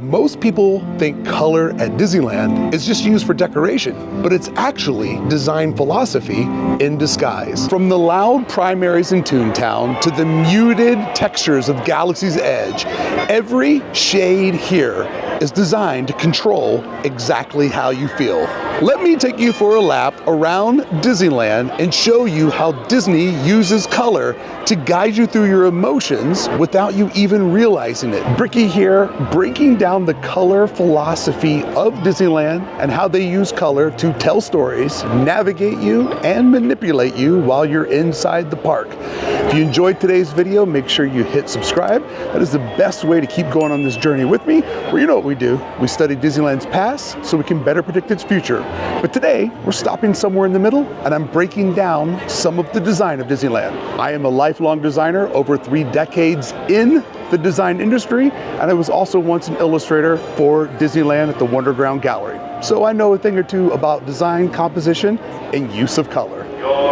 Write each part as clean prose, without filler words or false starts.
Most people think color at Disneyland is just used for decoration, but it's actually design philosophy in disguise. From the loud primaries in Toontown to the muted textures of Galaxy's Edge, every shade here is designed to control exactly how you feel. Let me take you for a lap around Disneyland and show you how Disney uses color to guide you through your emotions without you even realizing it. Brickey here, breaking down the color philosophy of Disneyland and how they use color to tell stories, navigate you, and manipulate you while you're inside the park. If you enjoyed today's video, make sure you hit subscribe. That is the best way to keep going on this journey with me, where you know what we do. We study Disneyland's past so we can better predict its future. But today, we're stopping somewhere in the middle, and I'm breaking down some of the design of Disneyland. I am a lifelong designer, over 3 decades in the design industry, and I was also once an illustrator for Disneyland at the Wonderground Gallery. So I know a thing or two about design, composition, and use of color.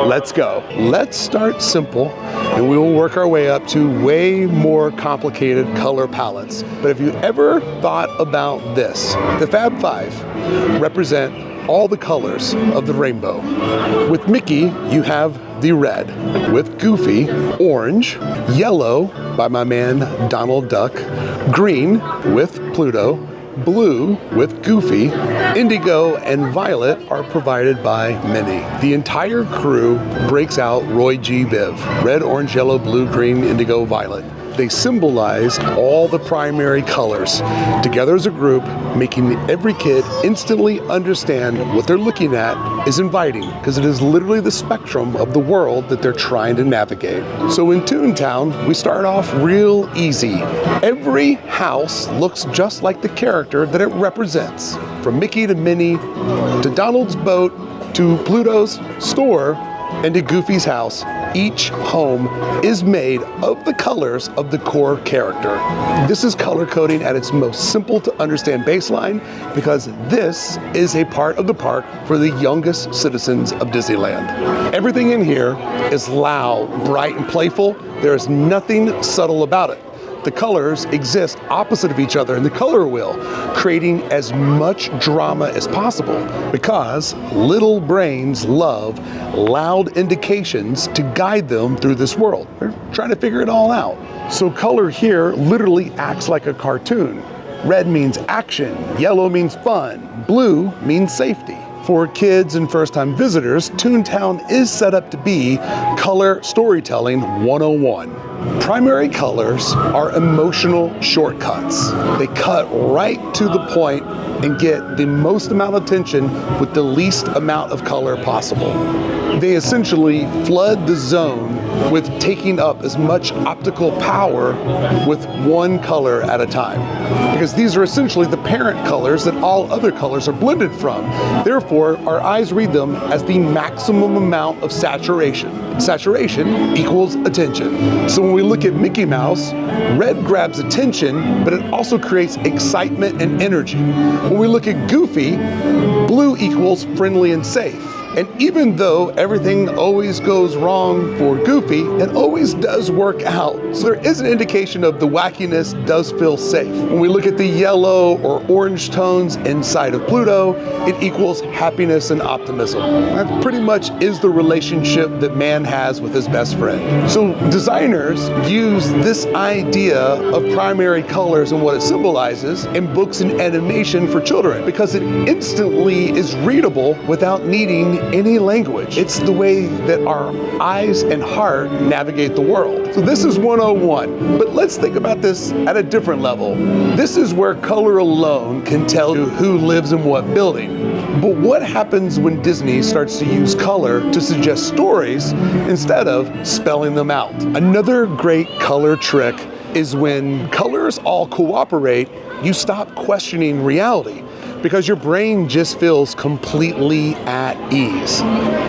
Let's go. Let's start simple, and we will work our way up to way more complicated color palettes. But if you ever thought about this, the Fab Five represent all the colors of the rainbow. With Mickey, you have the red. With Goofy, orange. Yellow, by my man Donald Duck. Green, with Pluto. Blue with Goofy, indigo and violet are provided by Minnie. The entire crew breaks out Roy G. Biv. Red, orange, yellow, blue, green, indigo, violet. They symbolize all the primary colors together as a group, making every kid instantly understand what they're looking at is inviting, because it is literally the spectrum of the world that they're trying to navigate. So in Toontown, we start off real easy. Every house looks just like the character that it represents. From Mickey to Minnie, to Donald's boat, to Pluto's store, and to Goofy's house, each home is made of the colors of the core character. This is color coding at its most simple to understand baseline, because this is a part of the park for the youngest citizens of Disneyland. Everything in here is loud, bright, and playful. There is nothing subtle about it. The colors exist opposite of each other in the color wheel, creating as much drama as possible, because little brains love loud indications to guide them through this world. They're trying to figure it all out. So color here literally acts like a cartoon. Red means action, yellow means fun, blue means safety. For kids and first-time visitors, Toontown is set up to be color storytelling 101. Primary colors are emotional shortcuts. They cut right to the point and get the most amount of attention with the least amount of color possible. They essentially flood the zone with taking up as much optical power with one color at a time, because these are essentially the parent colors that all other colors are blended from. Therefore, our eyes read them as the maximum amount of saturation. Saturation equals attention. So when we look at Mickey Mouse, red grabs attention, but it also creates excitement and energy. When we look at Goofy, blue equals friendly and safe. And even though everything always goes wrong for Goofy, it always does work out. So there is an indication of the wackiness does feel safe. When we look at the yellow or orange tones inside of Pluto, it equals happiness and optimism. That pretty much is the relationship that man has with his best friend. So designers use this idea of primary colors and what it symbolizes in books and animation for children, because it instantly is readable without needing any language. It's the way that our eyes and heart navigate the world. So this is 101, but let's think about this at a different level. This is where color alone can tell you who lives in what building. But what happens when Disney starts to use color to suggest stories instead of spelling them out? Another great color trick is when colors all cooperate, you stop questioning reality, because your brain just feels completely at ease.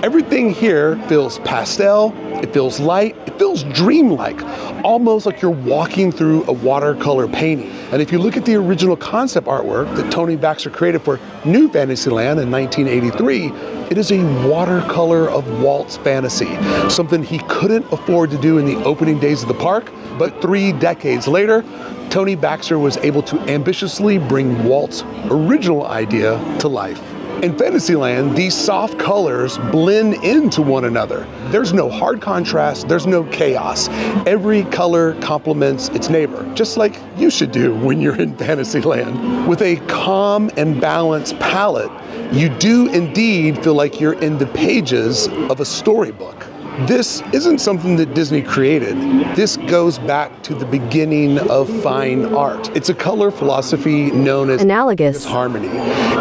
Everything here feels pastel, it feels light, it feels dreamlike, almost like you're walking through a watercolor painting. And if you look at the original concept artwork that Tony Baxter created for New Fantasyland in 1983, it is a watercolor of Walt's fantasy, something he couldn't afford to do in the opening days of the park, But 3 decades later, Tony Baxter was able to ambitiously bring Walt's original idea to life. In Fantasyland, these soft colors blend into one another. There's no hard contrast, there's no chaos. Every color complements its neighbor, just like you should do when you're in Fantasyland. With a calm and balanced palette, you do indeed feel like you're in the pages of a storybook. This isn't something that Disney created. This goes back to the beginning of fine art. It's a color philosophy known as analogous harmony.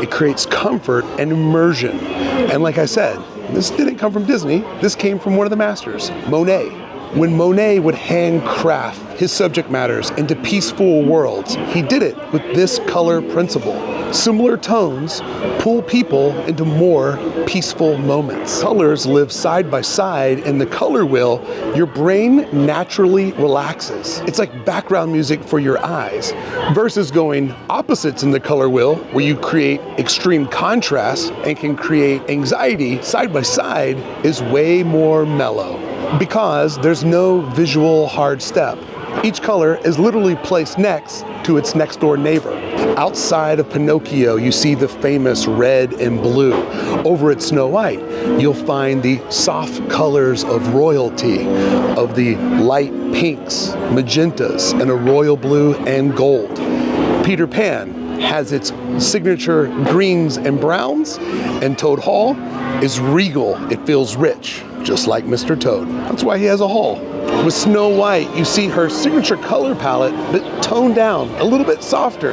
It creates comfort and immersion. And like I said, this didn't come from Disney. This came from one of the masters, Monet. When Monet would handcraft his subject matters into peaceful worlds, he did it with this color principle. Similar tones pull people into more peaceful moments. Colors live side by side in the color wheel. Your brain naturally relaxes. It's like background music for your eyes, versus going opposites in the color wheel, where you create extreme contrast and can create anxiety. Side by side is way more mellow, because there's no visual hard step. Each color is literally placed next to its next door neighbor. Outside of Pinocchio, you see the famous red and blue. Over at Snow White, you'll find the soft colors of royalty, of the light pinks, magentas, and a royal blue and gold. Peter Pan has its signature greens and browns, and Toad Hall is regal. It feels rich, just like Mr. Toad. That's why he has a hall. With Snow White, you see her signature color palette, but toned down, a little bit softer.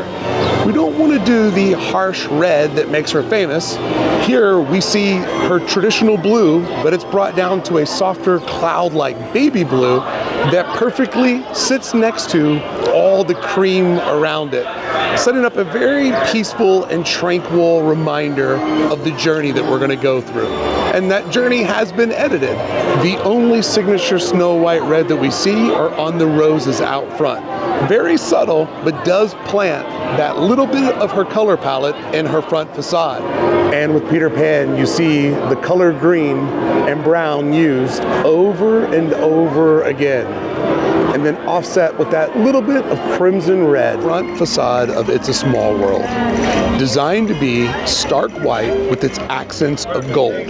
We don't want to do the harsh red that makes her famous. Here we see her traditional blue, but it's brought down to a softer cloud-like baby blue that perfectly sits next to all the cream around it, setting up a very peaceful and tranquil reminder of the journey that we're going to go through. And that journey has been edited. The only signature Snow White red that we see are on the roses out front. Very subtle, but does plant that little bit of her color palette in her front facade. And with Peter Pan, you see the color green and brown used over and over again, and then offset with that little bit of crimson red. Front facade of It's a Small World, designed to be stark white with its accents of gold.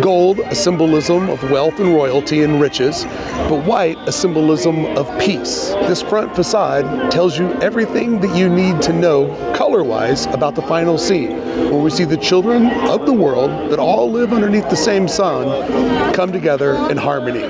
Gold, a symbolism of wealth and royalty and riches, but white, a symbolism of peace. This front facade tells you everything that you need to know color-wise about the final scene, where we see the children of the world that all live underneath the same sun come together in harmony.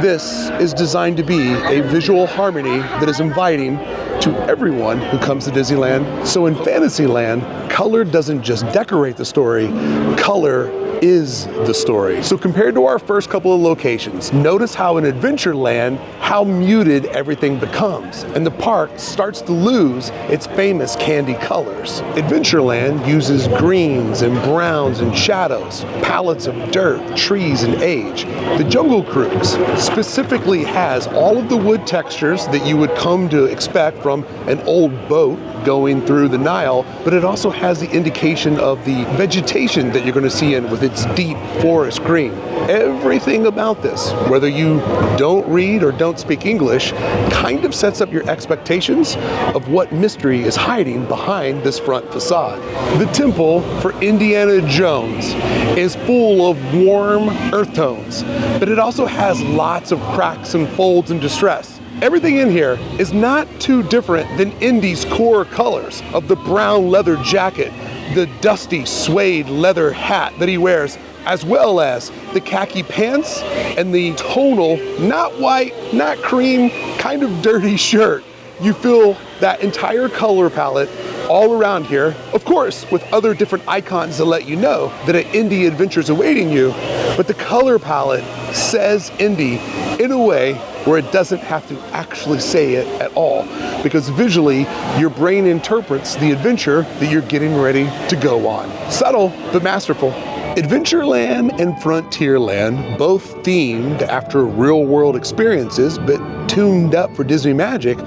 This is designed to be a visual harmony that is inviting to everyone who comes to Disneyland. So in Fantasyland, color doesn't just decorate the story, color is the story. So compared to our first couple of locations, notice how in Adventureland, how muted everything becomes, and the park starts to lose its famous candy colors. Adventureland uses greens and browns and shadows, palettes of dirt, trees, and age. The Jungle Cruise specifically has all of the wood textures that you would come to expect from an old boat going through the Nile, but it also has the indication of the vegetation that you're going to see in with its deep forest green. Everything about this, whether you don't read or don't speak English, kind of sets up your expectations of what mystery is hiding behind this front facade. The temple for Indiana Jones is full of warm earth tones, but it also has lots of cracks and folds and distress. Everything in here is not too different than Indy's core colors of the brown leather jacket, the dusty suede leather hat that he wears, as well as the khaki pants and the tonal, not white, not cream, kind of dirty shirt. You feel that entire color palette all around here, of course, with other different icons to let you know that an Indy adventure is awaiting you, but the color palette says Indy in a way where it doesn't have to actually say it at all, because visually your brain interprets the adventure that you're getting ready to go on. Subtle but masterful. Adventureland and Frontierland, both themed after real-world experiences, but tuned up for Disney magic,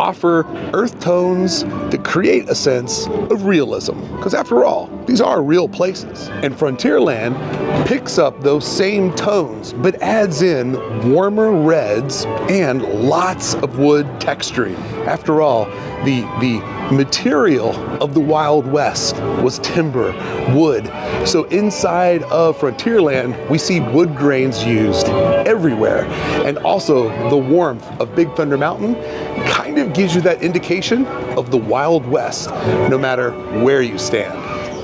offer earth tones that create a sense of realism. Because after all, these are real places. And Frontierland picks up those same tones, but adds in warmer reds and lots of wood texturing. After all, the material of the Wild West was timber, wood. So inside of Frontierland, we see wood grains used everywhere. And also the warmth of Big Thunder Mountain kind of gives you that indication of the Wild West, no matter where you stand.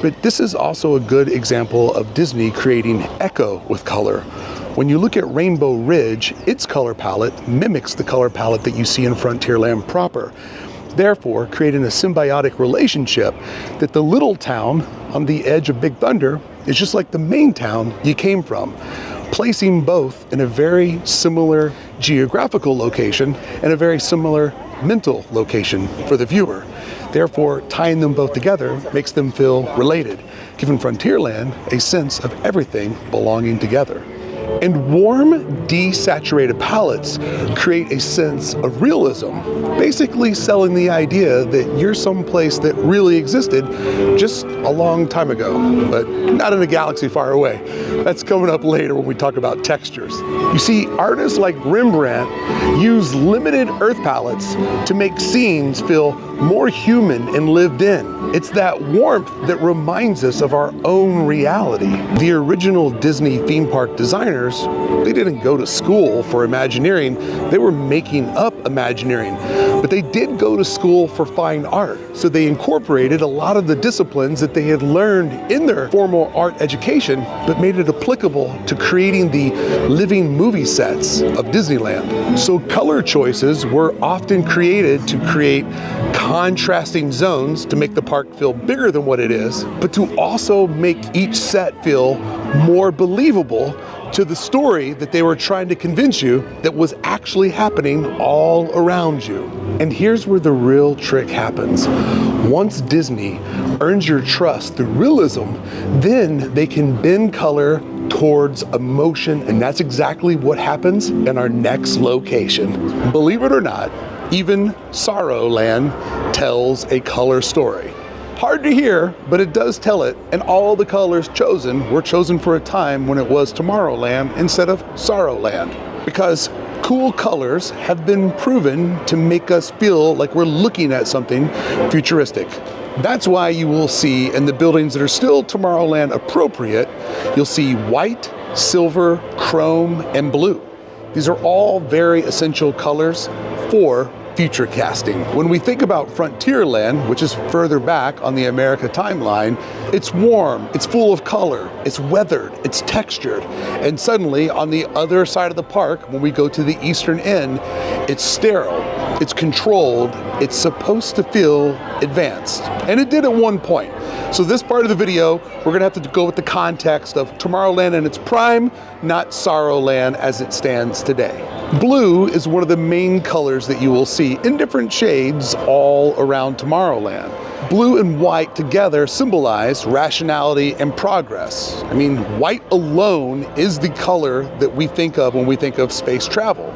But this is also a good example of Disney creating echo with color. When you look at Rainbow Ridge, its color palette mimics the color palette that you see in Frontierland proper, therefore creating a symbiotic relationship that the little town on the edge of Big Thunder is just like the main town you came from, placing both in a very similar geographical location and a very similar mental location for the viewer. Therefore, tying them both together makes them feel related, giving Frontierland a sense of everything belonging together. And warm, desaturated palettes create a sense of realism, basically selling the idea that you're someplace that really existed just a long time ago, but not in a galaxy far away. That's coming up later when we talk about textures. You see, artists like Rembrandt use limited earth palettes to make scenes feel more human and lived in. It's that warmth that reminds us of our own reality. The original Disney theme park designers, they didn't go to school for Imagineering, they were making up Imagineering. But they did go to school for fine art. So they incorporated a lot of the disciplines that they had learned in their formal art education, but made it applicable to creating the living movie sets of Disneyland. So color choices were often created to create contrasting zones to make the park feel bigger than what it is, but to also make each set feel more believable to the story that they were trying to convince you that was actually happening all around you. And here's where the real trick happens. Once Disney earns your trust through realism, then they can bend color towards emotion, and that's exactly what happens in our next location. Believe it or not, even Sorrowland tells a color story. Hard to hear, but it does tell it, and all the colors chosen were chosen for a time when it was Tomorrowland instead of Sorrowland. Because cool colors have been proven to make us feel like we're looking at something futuristic. That's why you will see in the buildings that are still Tomorrowland appropriate, you'll see white, silver, chrome, and blue. These are all very essential colors for future casting. When we think about Frontierland, which is further back on the America timeline, it's warm, it's full of color, it's weathered, it's textured. And suddenly on the other side of the park, when we go to the eastern end, it's sterile, it's controlled, it's supposed to feel advanced. And it did at one point. So this part of the video, we're gonna have to go with the context of Tomorrowland in its prime, not Sorrowland as it stands today. Blue is one of the main colors that you will see in different shades all around Tomorrowland. Blue and white together symbolize rationality and progress. I mean, white alone is the color that we think of when we think of space travel.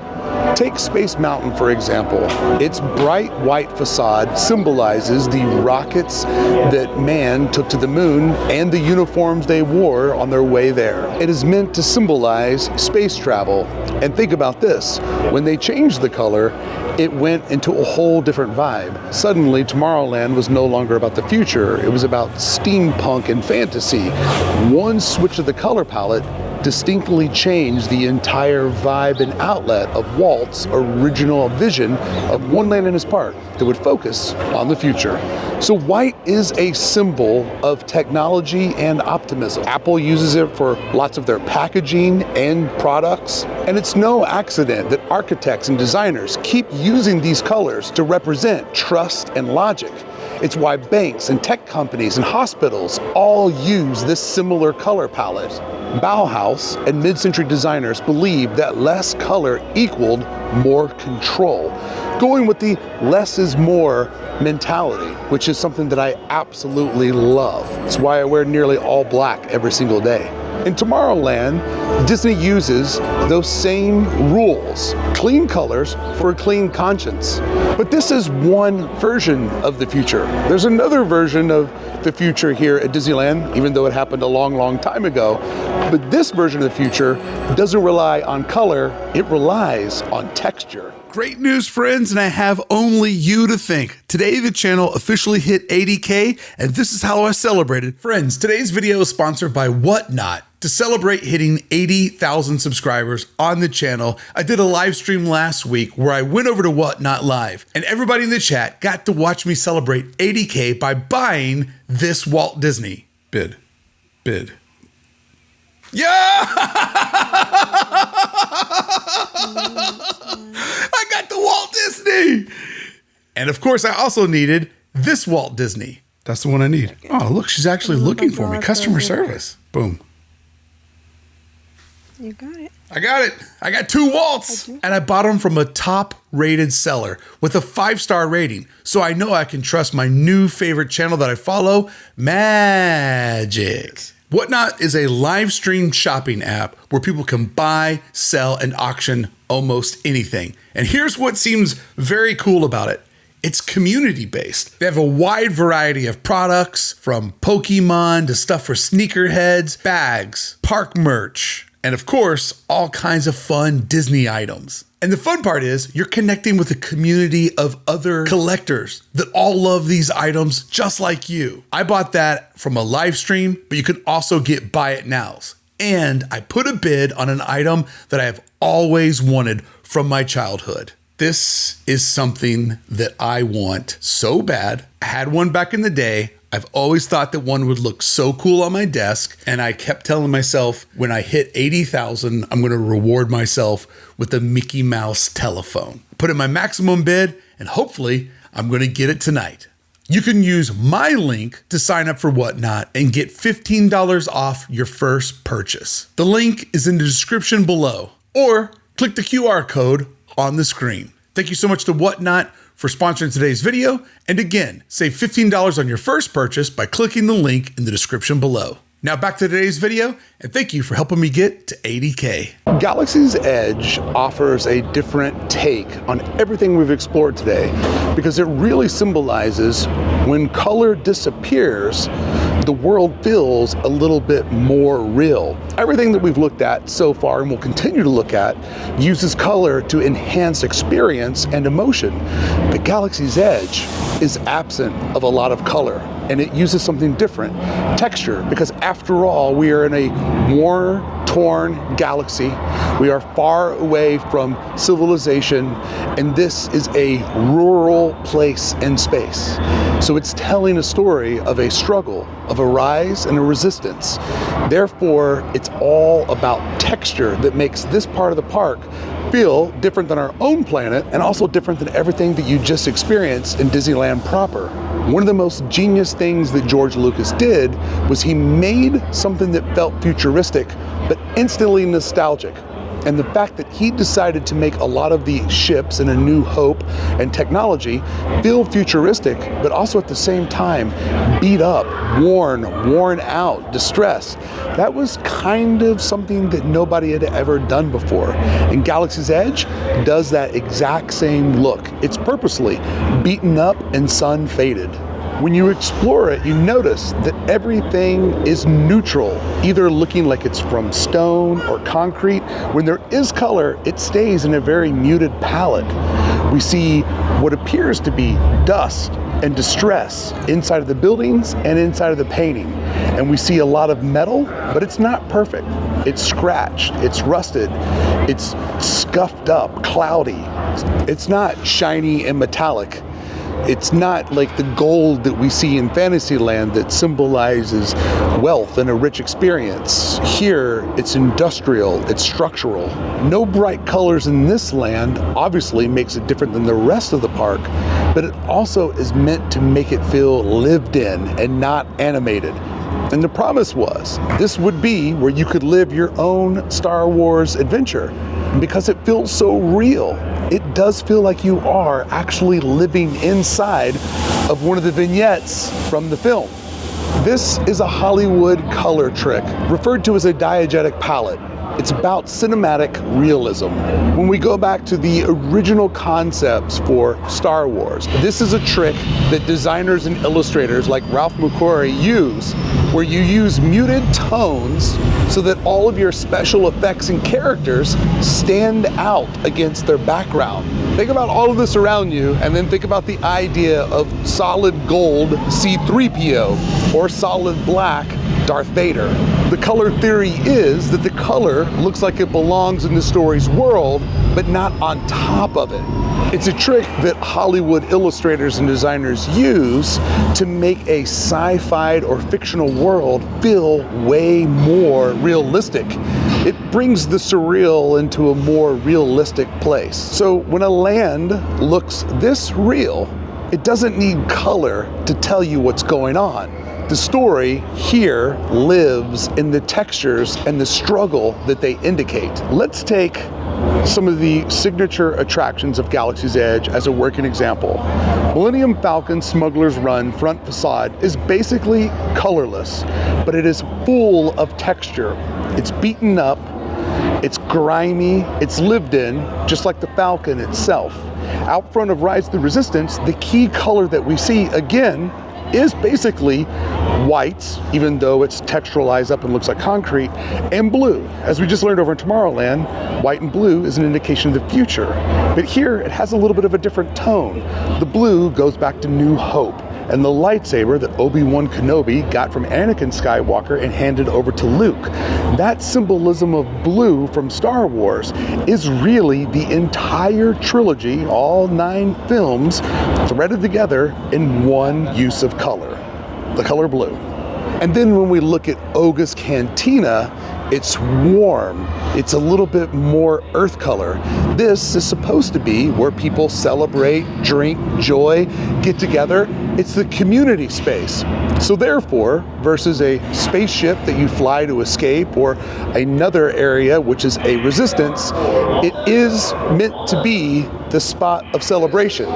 Take Space Mountain, for example. Its bright white facade symbolizes the rockets that man took to the moon and the uniforms they wore on their way there. It is meant to symbolize space travel. And think about this, when they changed the color, it went into a whole different vibe. Suddenly, Tomorrowland was no longer about the future, it was about steampunk and fantasy. One switch of the color palette distinctly changed the entire vibe and outlet of Walt's original vision of Wonderland in his park that would focus on the future. So white is a symbol of technology and optimism. Apple uses it for lots of their packaging and products, and it's no accident that architects and designers keep using these colors to represent trust and logic. It's why banks and tech companies and hospitals all use this similar color palette. Bauhaus and mid-century designers believed that less color equaled more control, going with the less is more mentality, which is something that I absolutely love. It's why I wear nearly all black every single day. In Tomorrowland, Disney uses those same rules, clean colors for a clean conscience. But this is one version of the future. There's another version of the future here at Disneyland, even though it happened a long, long time ago. But this version of the future doesn't rely on color, it relies on texture. Great news, friends, and I have only you to thank. Today, the channel officially hit 80K, and this is how I celebrated. Friends, today's video is sponsored by Whatnot. To celebrate hitting 80,000 subscribers on the channel, I did a live stream last week where I went over to Whatnot Live, and everybody in the chat got to watch me celebrate 80K by buying this Walt Disney. Bid. Yeah! I got the Walt Disney! And of course, I also needed this Walt Disney. That's the one I need. Oh, look, she's actually looking for me. Customer service. Boom. You got it. I got it. I got 2 Walts. And I bought them from a top-rated seller with a 5-star rating. So I know I can trust my new favorite channel that I follow, Magic. Whatnot is a live stream shopping app where people can buy, sell, and auction almost anything. And here's what seems very cool about it. It's community-based. They have a wide variety of products, from Pokemon to stuff for sneakerheads, bags, park merch, and of course, all kinds of fun Disney items. And the fun part is you're connecting with a community of other collectors that all love these items just like you. I bought that from a live stream, but you can also get buy it nows. And I put a bid on an item that I have always wanted from my childhood. This is something that I want so bad. I had one back in the day. I've always thought that one would look so cool on my desk, and I kept telling myself when I hit 80,000, I'm going to reward myself with a Mickey Mouse telephone. Put in my maximum bid, and hopefully I'm going to get it tonight. You can use my link to sign up for Whatnot and get $15 off your first purchase. The link is in the description below, or click the QR code on the screen. Thank you so much to Whatnot for sponsoring today's video. And again, save $15 on your first purchase by clicking the link in the description below. Now back to today's video, and thank you for helping me get to 80K. Galaxy's Edge offers a different take on everything we've explored today because it really symbolizes when color disappears, the world feels a little bit more real. Everything that we've looked at so far and will continue to look at uses color to enhance experience and emotion. But Galaxy's Edge is absent of a lot of color, and it uses something different, texture, because after all, we are in a war-torn galaxy. We are far away from civilization, and this is a rural place in space. So it's telling a story of a struggle, of a rise and a resistance. Therefore, it's all about texture that makes this part of the park feel different than our own planet, and also different than everything that you just experienced in Disneyland proper. One of the most genius things that George Lucas did was he made something that felt futuristic, but instantly nostalgic. And the fact that he decided to make a lot of the ships in A New Hope and technology feel futuristic, but also at the same time beat up, worn out, distressed. That was kind of something that nobody had ever done before. And Galaxy's Edge does that exact same look. It's purposely beaten up and sun faded. When you explore it, you notice that everything is neutral, either looking like it's from stone or concrete. When there is color, it stays in a very muted palette. We see what appears to be dust and distress inside of the buildings and inside of the painting. And we see a lot of metal, but it's not perfect. It's scratched, it's rusted, it's scuffed up, cloudy. It's not shiny and metallic. It's not like the gold that we see in Fantasyland that symbolizes wealth and a rich experience. Here, it's industrial, it's structural. No bright colors in this land obviously makes it different than the rest of the park, but it also is meant to make it feel lived in and not animated. And the promise was, this would be where you could live your own Star Wars adventure. And because it feels so real, it does feel like you are actually living inside of one of the vignettes from the film. This is a Hollywood color trick, referred to as a diegetic palette. It's about cinematic realism. When we go back to the original concepts for Star Wars, this is a trick that designers and illustrators like Ralph McQuarrie use, where you use muted tones so that all of your special effects and characters stand out against their background. Think about all of this around you, and then think about the idea of solid gold C-3PO or solid black Darth Vader. The color theory is that the color looks like it belongs in the story's world, but not on top of it. It's a trick that Hollywood illustrators and designers use to make a sci-fi or fictional world feel way more realistic. It brings the surreal into a more realistic place. So when a land looks this real, it doesn't need color to tell you what's going on. The story here lives in the textures and the struggle that they indicate. Let's take some of the signature attractions of Galaxy's Edge as a working example. Millennium Falcon Smuggler's Run front facade is basically colorless, but it is full of texture. It's beaten up, it's grimy, it's lived in, just like the Falcon itself. Out front of Rise of the Resistance, the key color that we see, again, is basically white, even though it's texturalized up and looks like concrete, and blue. As we just learned over in Tomorrowland, white and blue is an indication of the future. But here, it has a little bit of a different tone. The blue goes back to New Hope, and the lightsaber that Obi-Wan Kenobi got from Anakin Skywalker and handed over to Luke. That symbolism of blue from Star Wars is really the entire trilogy, all 9 films, threaded together in one use of color, the color blue. And then when we look at Oga's Cantina, it's warm. It's a little bit more earth color. This is supposed to be where people celebrate, drink, joy, get together. It's the community space. So therefore, versus a spaceship that you fly to escape or another area which is a resistance, it is meant to be the spot of celebration.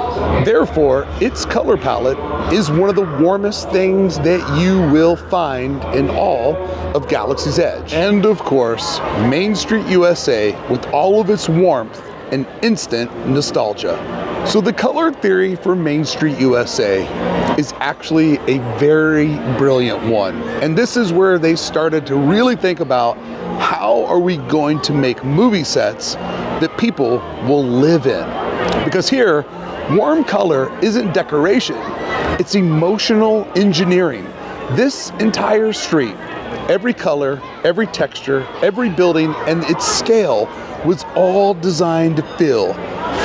Therefore, its color palette is one of the warmest things that you will find in all of Galaxy's Edge. And of course, Main Street USA with all of its warmth and instant nostalgia. So the color theory for Main Street USA is actually a very brilliant one. And this is where they started to really think about how are we going to make movie sets that people will live in. Because here, warm color isn't decoration, it's emotional engineering. This entire street, every color, every texture, every building, and its scale was all designed to feel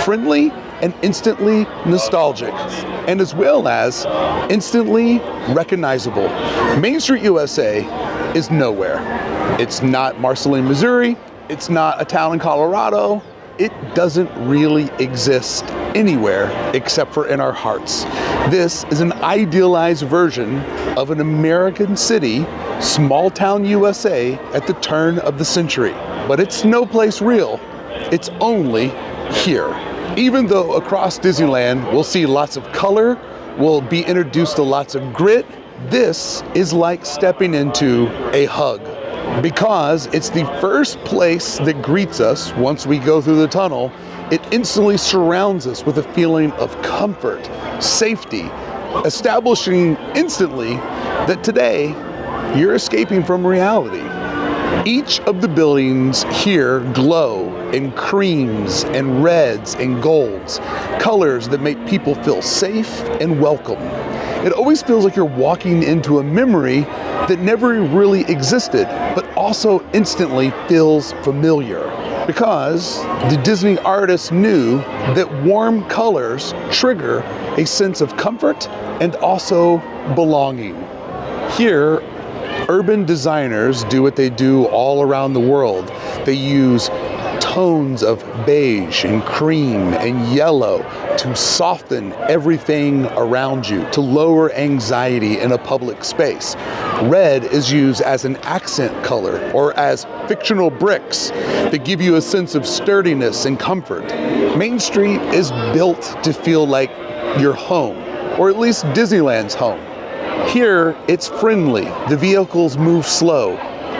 friendly and instantly nostalgic, and as well as instantly recognizable. Main Street USA is nowhere. It's not Marceline, Missouri. It's not a town in Colorado. It doesn't really exist anywhere except for in our hearts. This is an idealized version of an American city, small town USA at the turn of the century. But it's no place real. It's only here. Even though across Disneyland we'll see lots of color, we'll be introduced to lots of grit, this is like stepping into a hug. Because it's the first place that greets us once we go through the tunnel, it instantly surrounds us with a feeling of comfort, safety, establishing instantly that today you're escaping from reality. Each of the buildings here glow in creams and reds and golds, colors that make people feel safe and welcome. It always feels like you're walking into a memory that never really existed, but also instantly feels familiar. Because the Disney artists knew that warm colors trigger a sense of comfort and also belonging. Here, urban designers do what they do all around the world. They use tones of beige and cream and yellow to soften everything around you, to lower anxiety in a public space. Red is used as an accent color or as fictional bricks that give you a sense of sturdiness and comfort. Main Street is built to feel like your home, or at least Disneyland's home. Here, it's friendly. The vehicles move slow.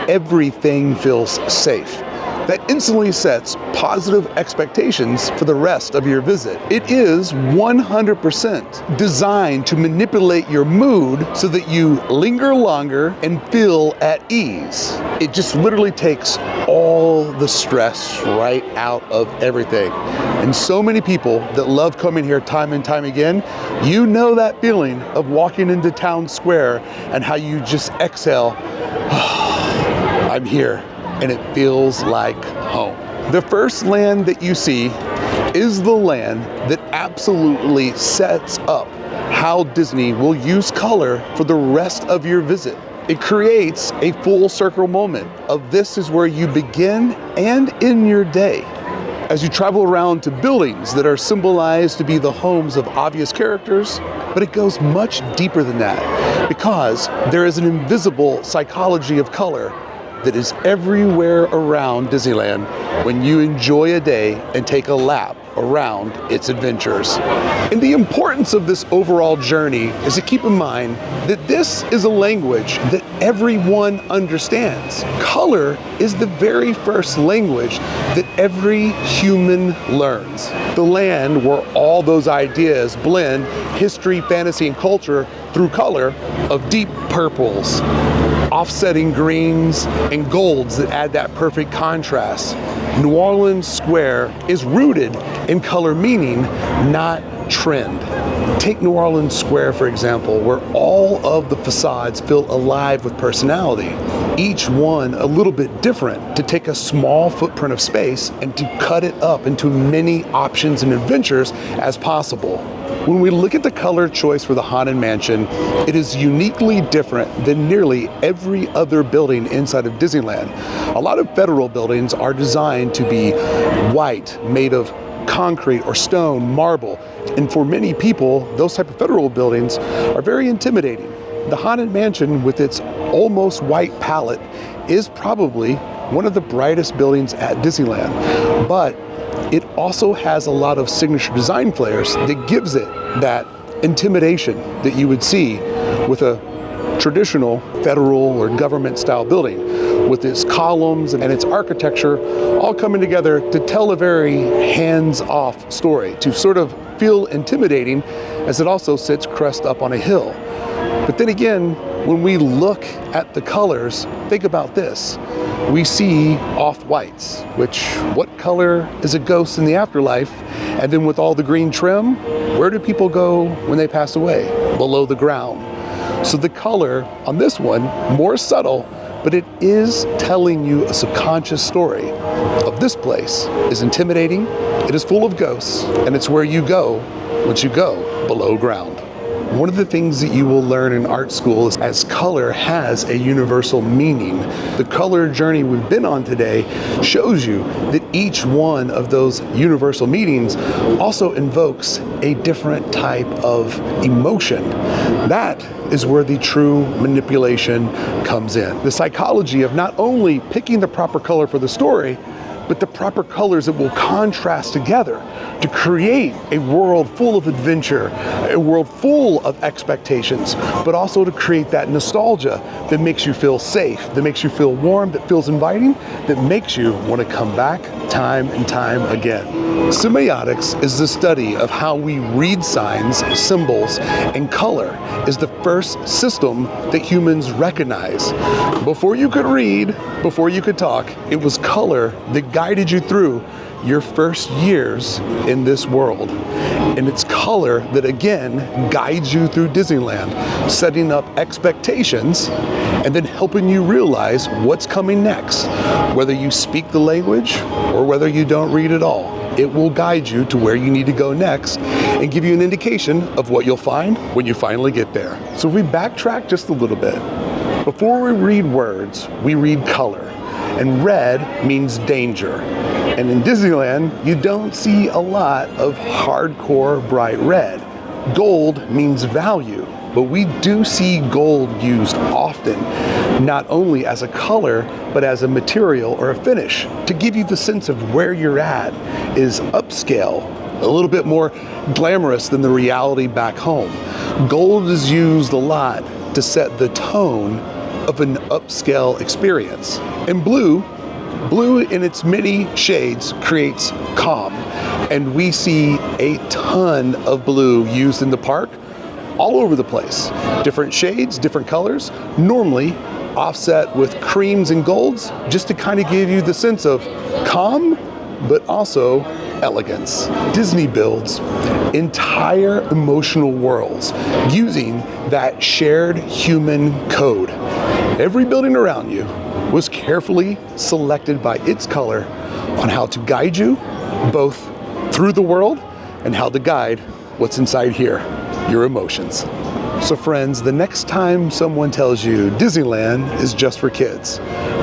Everything feels safe. That instantly sets positive expectations for the rest of your visit. It is 100% designed to manipulate your mood so that you linger longer and feel at ease. It just literally takes all the stress right out of everything. And so many people that love coming here time and time again, you know that feeling of walking into town square and how you just exhale, I'm here. And it feels like home. The first land that you see is the land that absolutely sets up how Disney will use color for the rest of your visit. It creates a full circle moment of this is where you begin and end your day. As you travel around to buildings that are symbolized to be the homes of obvious characters, but it goes much deeper than that because there is an invisible psychology of color that is everywhere around Disneyland when you enjoy a day and take a lap around its adventures. And the importance of this overall journey is to keep in mind that this is a language that everyone understands. Color is the very first language that every human learns. The land where all those ideas blend history, fantasy, and culture through color of deep purples, offsetting greens, and golds that add that perfect contrast. New Orleans Square is rooted in color meaning, not trend. Take New Orleans Square, for example, where all of the facades feel alive with personality, each one a little bit different, to take a small footprint of space and to cut it up into many options and adventures as possible. When we look at the color choice for the Haunted Mansion, it is uniquely different than nearly every other building inside of Disneyland. A lot of federal buildings are designed to be white, made of concrete or stone, marble. And for many people, those type of federal buildings are very intimidating. The Haunted Mansion, with its almost white palette, is probably one of the brightest buildings at Disneyland. But it also has a lot of signature design flares that gives it that intimidation that you would see with a traditional federal or government style building, with its columns and its architecture all coming together to tell a very hands-off story, to sort of feel intimidating as it also sits crest up on a hill. But then again, when we look at the colors, think about this. We see off-whites, which what color is a ghost in the afterlife? And then with all the green trim, where do people go when they pass away? Below the ground. So the color on this one, more subtle, but it is telling you a subconscious story of this place is intimidating, it is full of ghosts, and it's where you go once you go below ground. One of the things that you will learn in art school is as color has a universal meaning. The color journey we've been on today shows you that each one of those universal meanings also invokes a different type of emotion. That is where the true manipulation comes in. The psychology of not only picking the proper color for the story, but the proper colors that will contrast together to create a world full of adventure, a world full of expectations, but also to create that nostalgia that makes you feel safe, that makes you feel warm, that feels inviting, that makes you want to come back time and time again. Semiotics is the study of how we read signs, symbols, and color is the first system that humans recognize. Before you could read, before you could talk, it was color that guided you through your first years in this world. And it's color that again guides you through Disneyland, setting up expectations and then helping you realize what's coming next. Whether you speak the language or whether you don't read at all, it will guide you to where you need to go next and give you an indication of what you'll find when you finally get there. So if we backtrack just a little bit, before we read words, we read color. And red means danger. And in Disneyland, you don't see a lot of hardcore bright red. Gold means value, but we do see gold used often, not only as a color, but as a material or a finish, to give you the sense of where you're at is upscale, a little bit more glamorous than the reality back home. Gold is used a lot to set the tone of an upscale experience. And blue in its many shades creates calm. And we see a ton of blue used in the park all over the place. Different shades, different colors, normally offset with creams and golds, just to kind of give you the sense of calm, but also elegance. Disney builds entire emotional worlds using that shared human code. Every building around you was carefully selected by its color on how to guide you both through the world and how to guide what's inside here, your emotions. So friends, the next time someone tells you Disneyland is just for kids,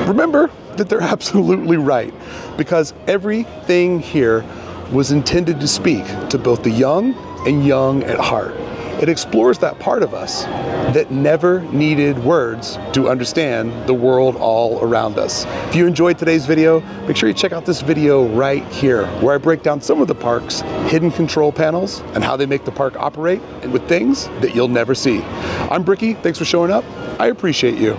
remember that they're absolutely right, because everything here was intended to speak to both the young and young at heart. It explores that part of us that never needed words to understand the world all around us. If you enjoyed today's video, make sure you check out this video right here, where I break down some of the park's hidden control panels and how they make the park operate, and with things that you'll never see. I'm Brickey, thanks for showing up. I appreciate you.